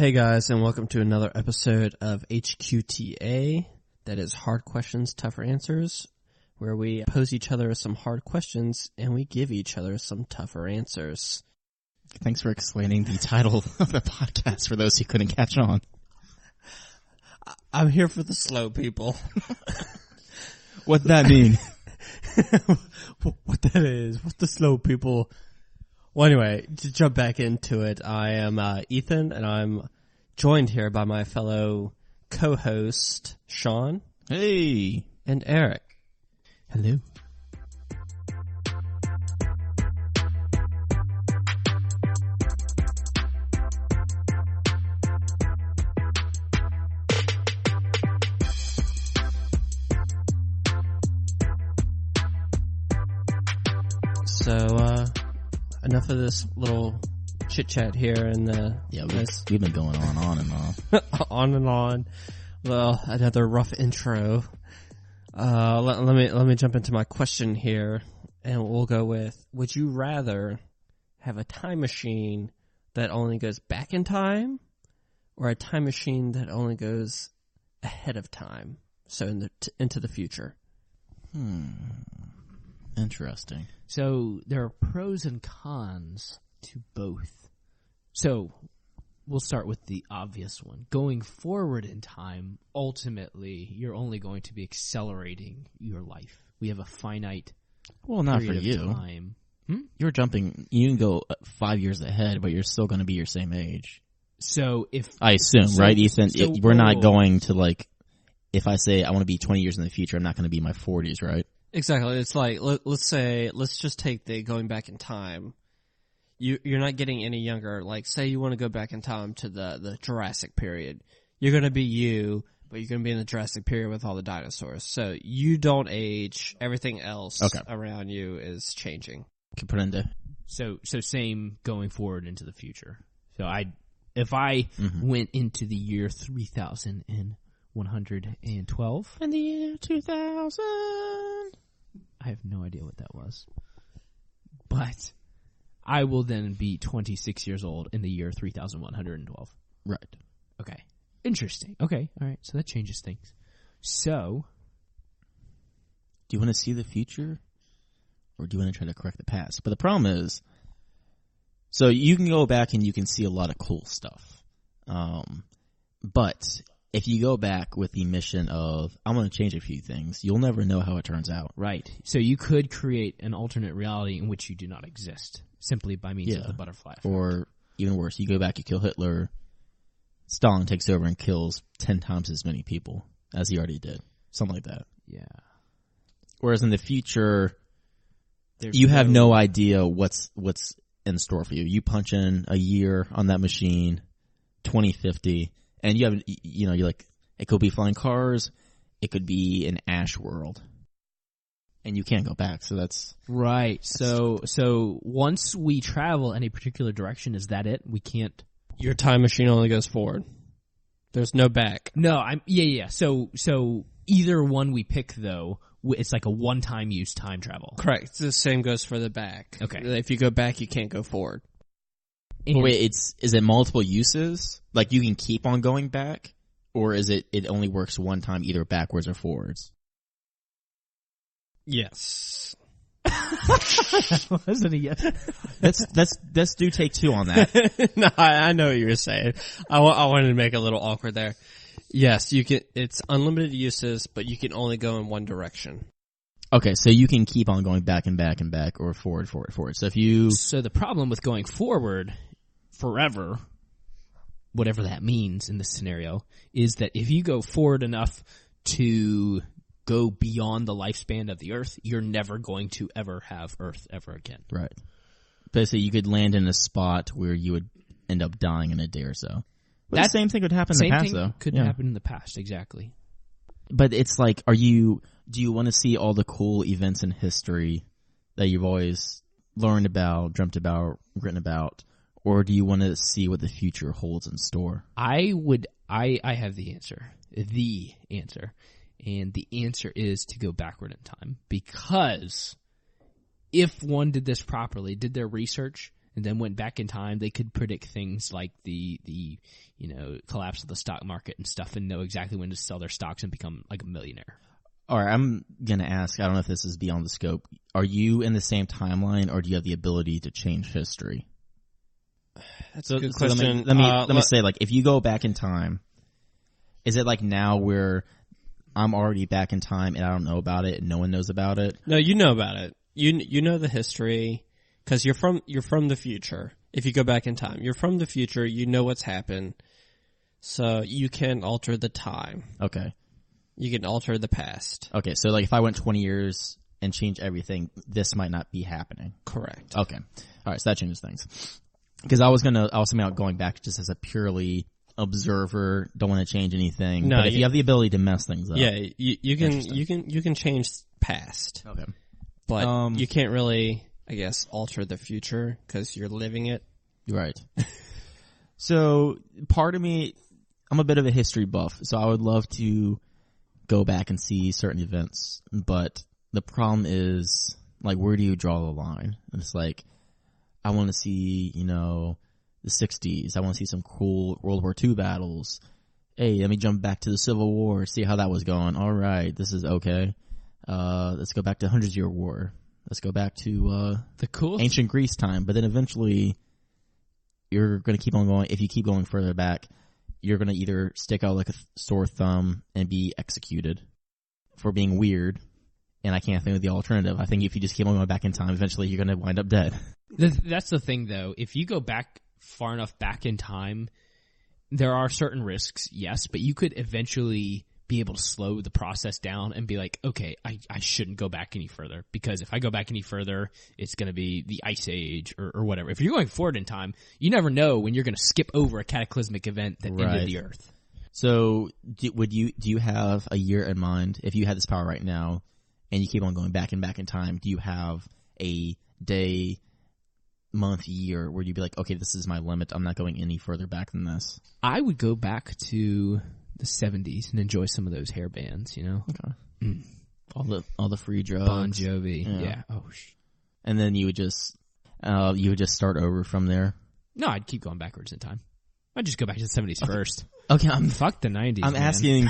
Hey guys, and welcome to another episode of HQTA, that is Hard Questions, Tougher Answers, where we pose each other some hard questions and we give each other some tougher answers. Thanks for explaining the title of the podcast for those who couldn't catch on. I'm here for the slow people. What'd that mean? What that is, what the slow people... Well, anyway, to jump back into it, I am Ethan, and I'm joined here by my fellow co-host, Sean. Hey. And Eric. Hello. So, enough of this little chit-chat here and we've been going on and on. On and on. Well, another rough intro. Let me jump into my question here, and we'll go with, would you rather have a time machine that only goes back in time, or a time machine that only goes ahead of time, so into the future? Interesting. So there are pros and cons to both. So we'll start with the obvious one. Going forward in time, ultimately, you're only going to be accelerating your life. We have a finite not for period you. of time. You're jumping. You can go 5 years ahead, but you're still going to be your same age. So I assume, right, Ethan? We're not going to if I say I want to be 20 years in the future, I'm not going to be in my 40s, right? Exactly. It's like, let's just take the going back in time. You're not getting any younger. Like, say you want to go back in time to the Jurassic period. You're going to be you, but you're going to be in the Jurassic period with all the dinosaurs. So you don't age. Everything else around you is changing. So same going forward into the future. So if I went into the year 3112. In the year 2000. I have no idea what that was. But I will then be 26 years old in the year 3112. Right. Okay. Interesting. Okay. All right. So that changes things. So, do you want to see the future, or do you want to try to correct the past? But the problem is, so you can go back and you can see a lot of cool stuff. But if you go back with the mission of, I'm going to change a few things, you'll never know how it turns out. Right. So you could create an alternate reality in which you do not exist, simply by means of the butterfly effect. Or even worse, you go back, you kill Hitler, Stalin takes over and kills 10 times as many people as he already did. Something like that. Yeah. Whereas in the future, you have no idea what's in store for you. You punch in a year on that machine, 2050, and you have, you're like, it could be flying cars, it could be an ash world, and you can't go back. So that's right. So once we travel in a particular direction, is that it? We can't. Your time machine only goes forward. There's no back. No, yeah. So either one we pick, though, it's like a one-time use time travel. Correct. The same goes for the back. Okay. If you go back, you can't go forward. Wait, is it multiple uses? Like you can keep on going back, or is it only works one time, either backwards or forwards? Yes. Wasn't a yes. Let's do take two on that. No, I know what you were saying. I wanted to make it a little awkward there. Yes, you can. It's unlimited uses, but you can only go in one direction. Okay, so you can keep on going back and back and back, or forward. So So the problem with going forward forever, whatever that means in this scenario, is that if you go forward enough to go beyond the lifespan of the Earth, you're never going to ever have Earth ever again. Right. Basically, you could land in a spot where you would end up dying in a day or so. But the same thing would happen in the past, though. Could happen in the past, exactly. But it's like, do you want to see all the cool events in history that you've always learned about, dreamt about, written about, or do you want to see what the future holds in store? I have the answer. And the answer is to go backward in time. Because if one did this properly, did their research, and then went back in time, they could predict things like the collapse of the stock market and stuff, and know exactly when to sell their stocks and become like a millionaire. All right, I'm gonna ask. I don't know if this is beyond the scope. Are you in the same timeline, or do you have the ability to change history? That's a good question. Let me say, like, if you go back in time, is it like now where I'm already back in time and I don't know about it and no one knows about it? No, you know about it. You know the history because you're from the future. If you go back in time, you're from the future. You know what's happened, so you can alter the time. Okay. You can alter the past. Okay, so like if I went 20 years and changed everything, this might not be happening. Correct. Okay. All right, so that changes things. Because I was thinking about going back just as a purely observer, don't want to change anything. No, but if you have the ability to mess things up. Yeah, you can change past. Okay. But you can't really, I guess, alter the future because you're living it. Right. So part of me, I'm a bit of a history buff, so I would love to go back and see certain events, but the problem is, like, where do you draw the line? And it's like, I want to see, the 60s. I want to see some cool World War II battles. Hey, let me jump back to the Civil War, see how that was going. All right, this is okay. Let's go back to 100-Year War. Let's go back to the cool ancient Greece time. But then eventually, you're going to keep on going. If you keep going further back, you're going to either stick out like a sore thumb and be executed for being weird, and I can't think of the alternative. I think if you just keep on going back in time, eventually you're going to wind up dead. That's the thing, though. If you go back far enough back in time, there are certain risks, yes, but you could eventually be able to slow the process down and be like, okay, I shouldn't go back any further, because if I go back any further, it's going to be the Ice Age or whatever. If you're going forward in time, you never know when you're going to skip over a cataclysmic event that ended the Earth. So do you have a year in mind? If you had this power right now and you keep on going back and back in time, do you have a day, month, year where you'd be like, okay, this is my limit, I'm not going any further back than this? I would go back to the 70s and enjoy some of those hair bands, Okay. All the free drugs. Bon Jovi. Yeah. Oh, and then you would just start over from there. No, I'd keep going backwards in time. I'd just go back to the 70s first. Okay, fuck the 90s. I'm asking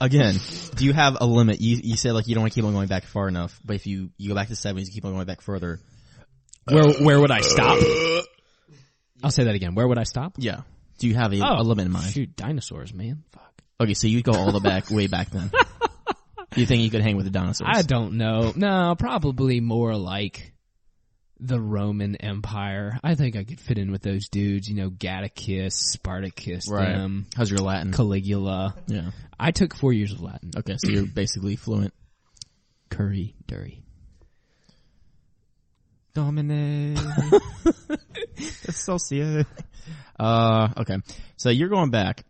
again. Do you have a limit? You said like you don't want to keep on going back far enough, but if you go back to the 70s, you keep on going back further. Where would I stop? I'll say that again. Where would I stop? Yeah. Do you have a limit in mind? Shoot, dinosaurs, man. Fuck. Okay, so you go all the way back then. Do you think you could hang with the dinosaurs? I don't know. No, probably more like the Roman Empire. I think I could fit in with those dudes. Gattacus, Spartacus, them. How's your Latin? Caligula. Yeah. I took 4 years of Latin. Okay, so you're basically fluent. Curry, Dury. Domine. Associate. Okay. So you're going back.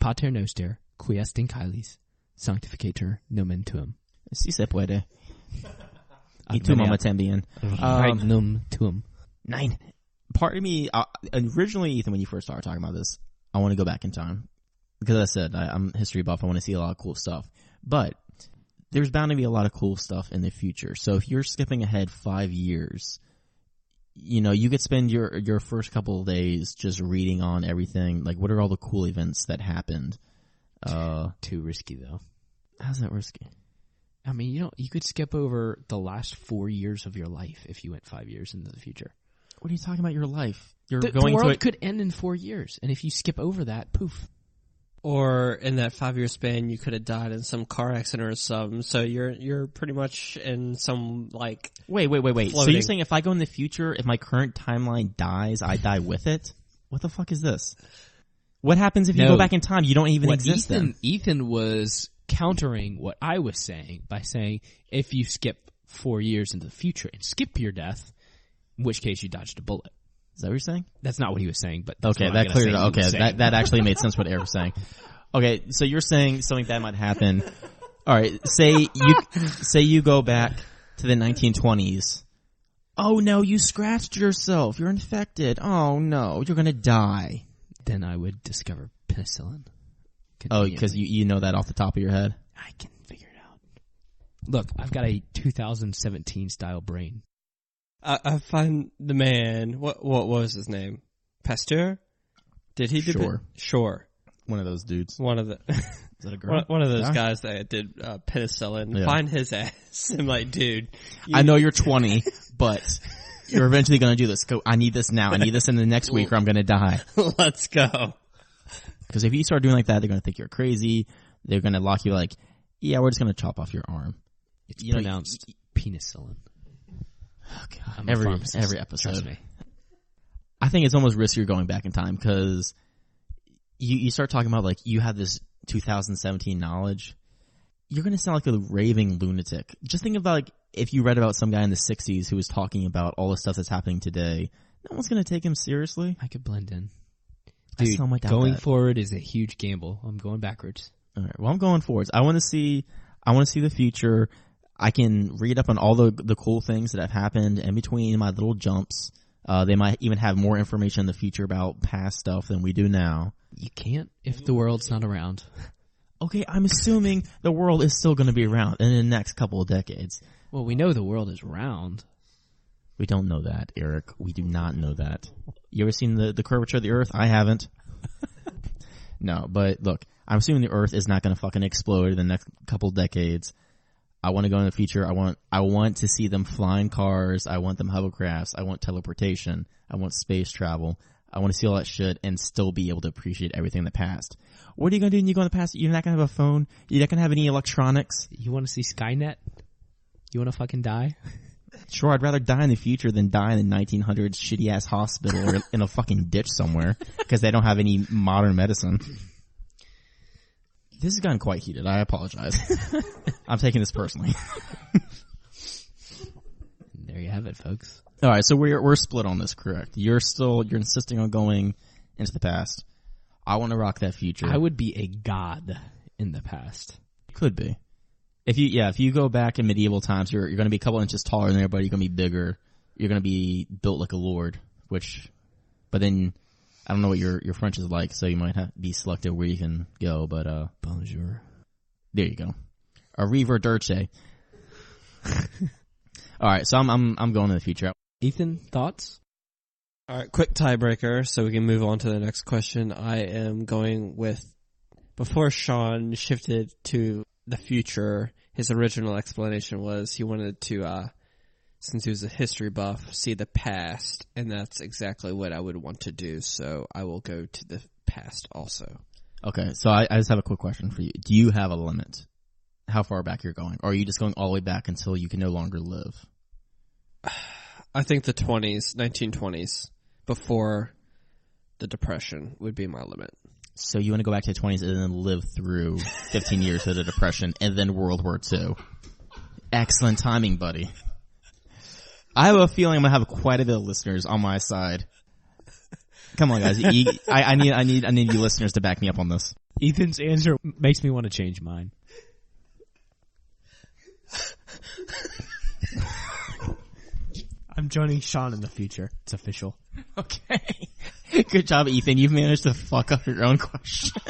Pater noster, qui est in caelis, sanctificator nomen tuum. Si se puede. Y tu mama también. Regnum tuum. 9. Part of me, originally, Ethan, when you first started talking about this, I want to go back in time. Because I said, I'm a history buff, I want to see a lot of cool stuff. But there's bound to be a lot of cool stuff in the future. So if you're skipping ahead 5 years, you could spend your first couple of days just reading on everything. Like, what are all the cool events that happened? Too risky, though. How's that risky? I mean, you could skip over the last 4 years of your life if you went 5 years into the future. What are you talking about? Your life? The world could end in 4 years, and if you skip over that, poof. Or in that 5 year span, you could have died in some car accident or something. So you're pretty much in some like. Wait. Floating. So you're saying if I go in the future, if my current timeline dies, I die with it? What the fuck is this? What happens if you go back in time? You don't even exist then. Ethan was countering what I was saying by saying if you skip 4 years into the future and skip your death, in which case you dodged a bullet. Is that what you're saying? That's not what he was saying, but that's okay, that cleared it. Okay, that actually made sense what Eric was saying. Okay, so you're saying something that might happen. All right, say you go back to the 1920s. Oh no, you scratched yourself. You're infected. Oh no, you're gonna die. Then I would discover penicillin. Oh, because you know that off the top of your head? I can figure it out. Look, I've got a 2017 style brain. I find the man. What was his name? Pasteur? Did he do? Sure. Sure. One of those dudes. One of the. Is that a girl? One of those guys that did penicillin. Yeah. Find his ass. I'm like, dude. I know you're 20, but you're eventually going to do this. Go. I need this now. I need this in the next week, or I'm going to die. Let's go. Because if you start doing like that, they're going to think you're crazy. They're going to lock you like, yeah, we're just going to chop off your arm. It's pronounced penicillin. Oh God. I'm a Every pharmacist. episode. Trust me. I think it's almost riskier going back in time because you start talking about like you have this 2017 knowledge. You're going to sound like a raving lunatic. Just think about like if you read about some guy in the 60s who was talking about all the stuff that's happening today. No one's going to take him seriously. I could blend in. I Dude, still might doubt going that. forward is a huge gamble. I'm going backwards. All right. Well, I'm going forwards. I want to see the future. I can read up on all the cool things that have happened in between my little jumps. They might even have more information in the future about past stuff than we do now. You can't if the world's not around. Okay, I'm assuming the world is still going to be around in the next couple of decades. Well, we know the world is round. We don't know that, Eric. We do not know that. You ever seen the curvature of the Earth? I haven't. No, but look, I'm assuming the Earth is not going to fucking explode in the next couple decades. I want to go in the future. I want to see them flying cars. I want them hovercrafts. I want teleportation. I want space travel. I want to see all that shit and still be able to appreciate everything in the past. What are you going to do when you go in the past? You're not going to have a phone. You're not going to have any electronics. You want to see Skynet? You want to fucking die? Sure, I'd rather die in the future than die in the 1900s shitty-ass hospital or in a fucking ditch somewhere because they don't have any modern medicine. This has gotten quite heated. I apologize. I'm taking this personally. There you have it, folks. All right, so we're split on this, correct? You're insisting on going into the past. I want to rock that future. I would be a god in the past. Could be. If you go back in medieval times, you're going to be a couple inches taller than everybody. You're going to be bigger. You're going to be built like a lord. But then I don't know what your French is like, so you might have be selected where you can go. But Bonjour. There you go. Arriva Dirce. All right, so I'm going to the future. Ethan, thoughts? All right, quick tiebreaker so we can move on to the next question. I am going with, before Sean shifted to the future, his original explanation was he wanted to, since he was a history buff, see the past, and that's exactly what I would want to do, so I will go to the past also. Okay, so I just have a quick question for you. Do you have a limit? How far back you're going? Or are you just going all the way back until you can no longer live? I think the 1920s, before the Depression, would be my limit. So you want to go back to the 20s and then live through 15 years of the Depression and then World War II. Excellent timing, buddy. I have a feeling I'm going to have quite a bit of listeners on my side. Come on, guys. I need you listeners to back me up on this. Ethan's answer makes me want to change mine. I'm joining Sean in the future. It's official. Okay. Good job, Ethan. You've managed to fuck up your own question.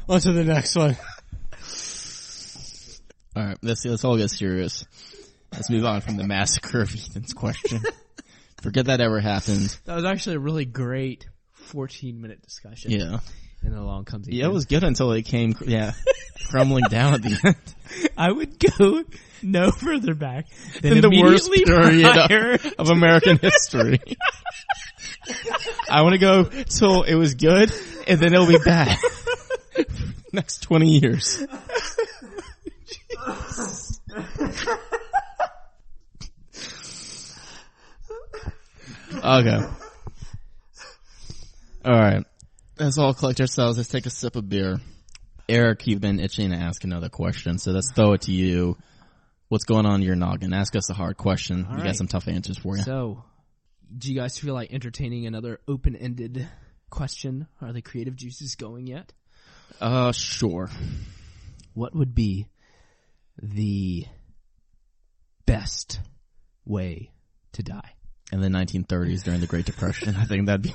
On to the next one. All right, let's all get serious. Let's move on from the massacre of Ethan's question. Forget that ever happened. That was actually a really great 14-minute discussion. Yeah. And then along comes Ethan. Yeah, it was good until it came, crumbling down at the end. I would go no further back than In the worst prior. period of American history. I want to go till it was good, and then it'll be bad. Next 20 years. Okay. Alright. Let's all collect ourselves. Let's take a sip of beer. Eric, you've been itching to ask another question, so let's throw it to you. What's going on in your noggin? Ask us a hard question. All We right. got some tough answers for you. So, do you guys feel like entertaining another open-ended question? Are the creative juices going yet? Sure. What would be the best way to die? in the 1930s during the Great Depression. I think that'd be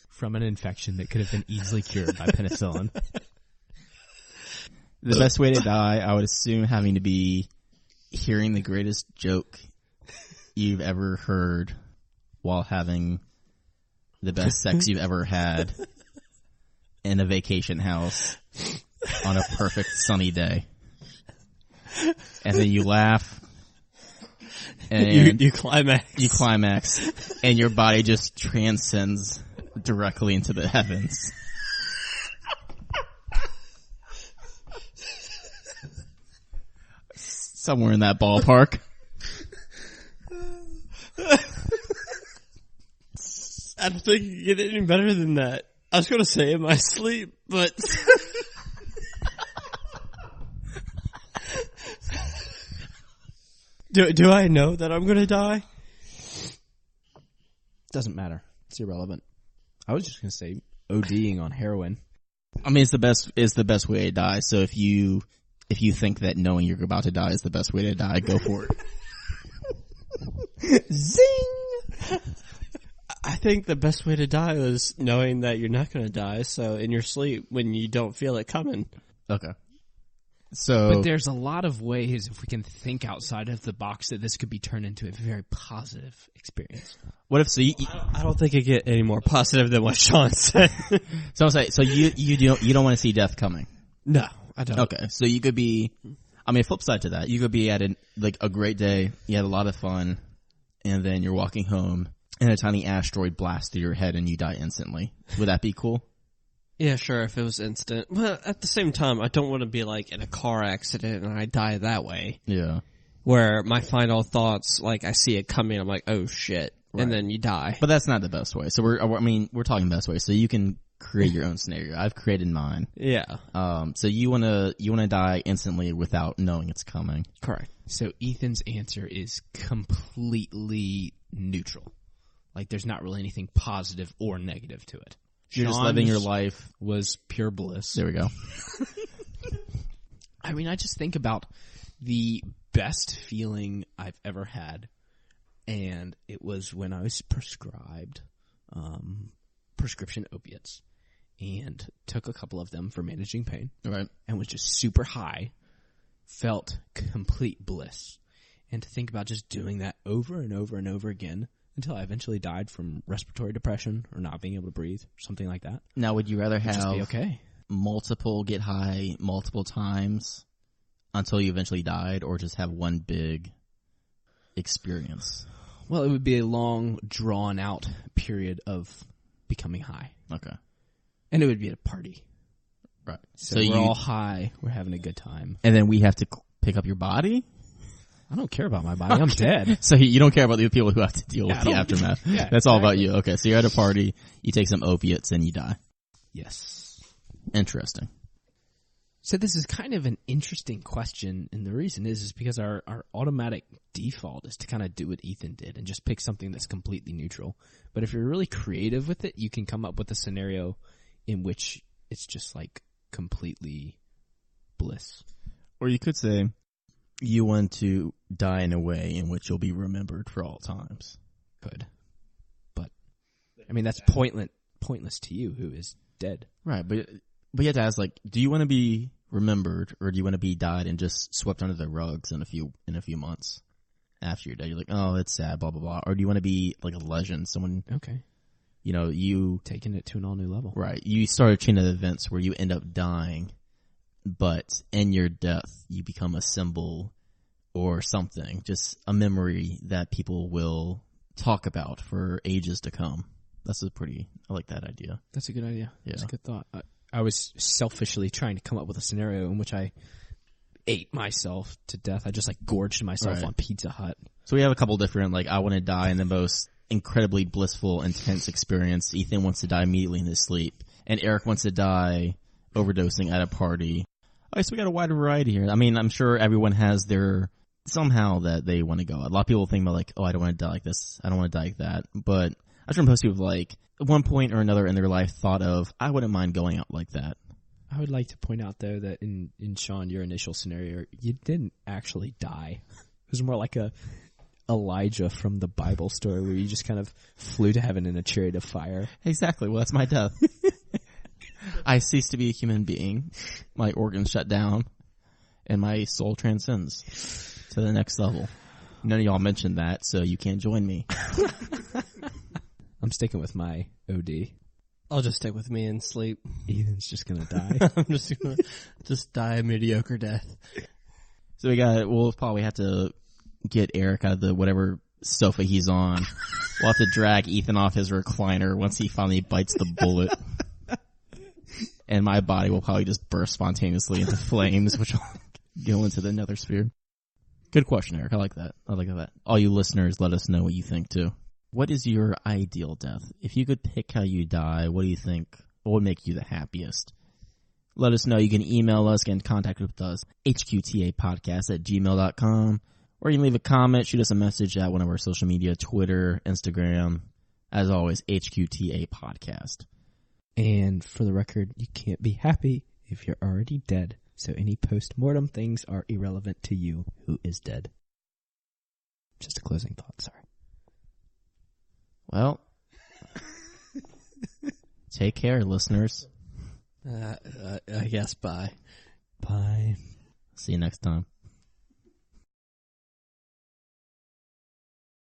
from an infection that could have been easily cured by penicillin. the best way to die. I would assume having to be hearing the greatest joke you've ever heard while having the best sex you've ever had in a vacation house on a perfect sunny day. And then you laugh and you climax. You climax and your body just transcends directly into the heavens. Somewhere in that ballpark. I don't think you can get any better than that. I was going to say in my sleep, but do I know that I'm going to die? Doesn't matter. It's irrelevant. I was just going to say ODing on heroin. I mean, it's the best way to die. So if you think that knowing you're about to die is the best way to die, go for it. Zing! I think the best way to die is knowing that you're not going to die. So in your sleep, when you don't feel it coming. Okay. So, but there's a lot of ways, if we can think outside of the box, that this could be turned into a very positive experience. What if I don't think it get any more positive than what Sean said. So I'm saying, so you don't want to see death coming. No, I don't. Okay, so you could be. I mean, flip side to that, you could be at a great day. You had a lot of fun, and then you're walking home, and a tiny asteroid blasts through your head, and you die instantly. Would that be cool? Yeah, sure, if it was instant. But at the same time, I don't want to be like in a car accident and I die that way. Yeah. Where my final thoughts, like I see it coming, I'm like, oh shit. Right. And then you die. But that's not the best way. So we're talking best way. So you can create your own scenario. I've created mine. Yeah. So you wanna die instantly without knowing it's coming. Correct. So Ethan's answer is completely neutral. Like there's not really anything positive or negative to it. You're just living your life. Was pure bliss. There we go. I mean, I just think about the best feeling I've ever had, and it was when I was prescribed prescription opiates and took a couple of them for managing pain. Right. And was just super high, felt complete bliss. And to think about just doing that over and over and over again until I eventually died from respiratory depression or not being able to breathe, or something like that. Now, would you rather have just be okay. Get high multiple times until you eventually died, or just have one big experience? Well, it would be a long, drawn-out period of becoming high. Okay. And it would be at a party. Right. So we're all high. We're having a good time. And then we have to pick up your body? I don't care about my body. I'm dead. So you don't care about the people who have to deal with the aftermath. Yeah, that's all about you. Okay, so you're at a party, you take some opiates, and you die. Yes. Interesting. So this is kind of an interesting question, and the reason is because our automatic default is to kind of do what Ethan did and just pick something that's completely neutral. But if you're really creative with it, you can come up with a scenario in which it's just like completely bliss. Or you could say you want to die in a way in which you'll be remembered for all times. Good. But, I mean, that's pointless to you who is dead. Right, but you have to ask, like, do you want to be remembered, or do you want to be died and just swept under the rugs in a few months after you're dead? You're like, oh, it's sad, blah, blah, blah. Or do you want to be like a legend, someone, okay, you taking it to an all-new level. Right. You start a chain of events where you end up dying, but in your death, you become a symbol or something, just a memory that people will talk about for ages to come. I like that idea. That's a good idea. Yeah. That's a good thought. I was selfishly trying to come up with a scenario in which I ate myself to death. I just like gorged myself on Pizza Hut. So we have a couple different, like, I want to die in the most incredibly blissful, intense experience. Ethan wants to die immediately in his sleep. And Eric wants to die overdosing at a party. Okay, so we got a wide variety here. I mean, I'm sure everyone has their somehow that they want to go. A lot of people think about, like, oh, I don't want to die like this. I don't want to die like that. But I'm sure most people, like, at one point or another in their life thought of, I wouldn't mind going out like that. I would like to point out, though, that in Sean, your initial scenario, you didn't actually die. It was more like a Elijah from the Bible story where you just kind of flew to heaven in a chariot of fire. Exactly. Well, that's my death. I cease to be a human being. My organs shut down, and my soul transcends to the next level. None of y'all mentioned that, so you can't join me. I'm sticking with my OD. I'll just stick with me and sleep. Ethan's just gonna die. I'm just gonna die a mediocre death. So we'll probably have to get Eric out of the whatever sofa he's on. We'll have to drag Ethan off his recliner once he finally bites the bullet. And my body will probably just burst spontaneously into flames, which will go into the nether sphere. Good question, Eric. I like that. All you listeners, let us know what you think too. What is your ideal death? If you could pick how you die, what do you think? What would make you the happiest? Let us know. You can email us, get in contact with us, HQTApodcast@gmail.com. Or you can leave a comment, shoot us a message at one of our social media, Twitter, Instagram. As always, HQTA Podcast. And for the record, you can't be happy if you're already dead. So any post-mortem things are irrelevant to you who is dead. Just a closing thought, sorry. Well, take care, listeners. I guess bye. Bye. See you next time.